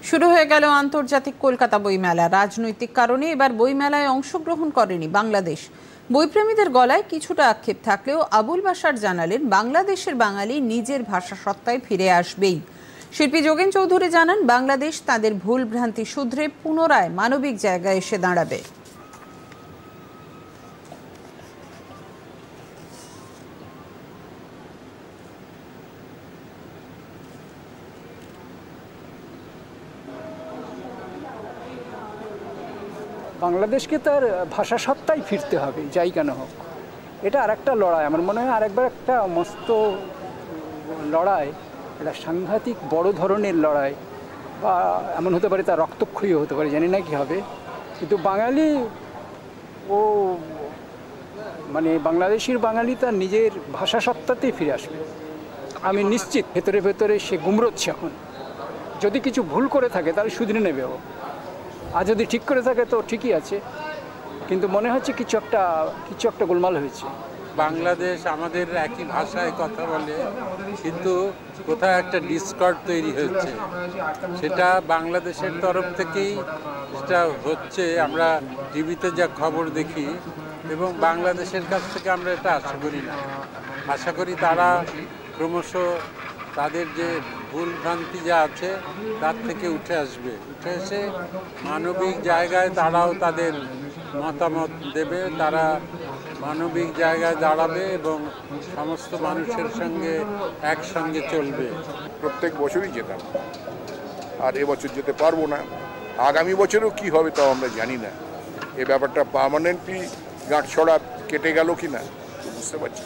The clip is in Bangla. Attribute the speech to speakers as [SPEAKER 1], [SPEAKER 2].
[SPEAKER 1] শুরু হয়ে গেল আন্তর্জাতিক কলকাতা বইমেলা। রাজনৈতিক কারণে এবার বইমেলায় অংশগ্রহণ করেনি বাংলাদেশ। বইপ্রেমীদের গলায় কিছুটা আক্ষেপ থাকলেও আবুল বাশার জানালেন, বাংলাদেশের বাঙালি নিজের ভাষা সত্তায় ফিরে আসবেই। শিল্পী যোগেন চৌধুরী জানান, বাংলাদেশ তাদের ভুল ভ্রান্তি শুধরে পুনরায় মানবিক জায়গায় এসে দাঁড়াবে।
[SPEAKER 2] বাংলাদেশকে তার ভাষা সত্তায় ফিরতে হবে, যাই কেন হোক। এটা আরেকটা লড়াই, আমার মনে হয় আরেকবার একটা মস্ত লড়াই, এটা সাংঘাতিক বড় ধরনের লড়াই, বা এমন হতে পারে তার রক্তক্ষয়ী হতে পারে, জানি না কি হবে। কিন্তু বাঙালি ও মানে বাংলাদেশের বাঙালি তার নিজের ভাষা সত্তাতেই ফিরে আসবে। আমি নিশ্চিত ভেতরে ভেতরে সে গুমড়োচ্ছে এখন। যদি কিছু ভুল করে থাকে তাহলে শুধরে নেবে ও, আর যদি ঠিক করে থাকে তো ঠিকই আছে, কিন্তু মনে হচ্ছে কিছু একটা গোলমাল হয়েছে।
[SPEAKER 3] বাংলাদেশ আমাদের একই ভাষায় কথা বলে, কিন্তু কোথাও একটা ডিসকর্ড তৈরি হচ্ছে, সেটা বাংলাদেশের তরফ থেকেই সেটা হচ্ছে। আমরা টিভিতে যা খবর দেখি, এবং বাংলাদেশের কাছ থেকে আমরা এটা আশা করি না। আশা করি তারা ক্রমশ তাদের যে ভুল ভ্রান্তি যা আছে তার থেকে উঠে আসবে, উঠে এসে মানবিক জায়গায় তারাও তাদের মতামত দেবে, তারা মানবিক জায়গায় দাঁড়াবে এবং সমস্ত মানুষের সঙ্গে একসঙ্গে চলবে।
[SPEAKER 4] প্রত্যেক বছরই যেতাম, আর এবছর যেতে পারবো না। আগামী বছরও কি হবে তাও আমরা জানি না। এ ব্যাপারটা পার্মানেন্টলি গাঁটছড়া কেটে গেল কি না বুঝতে পারছি।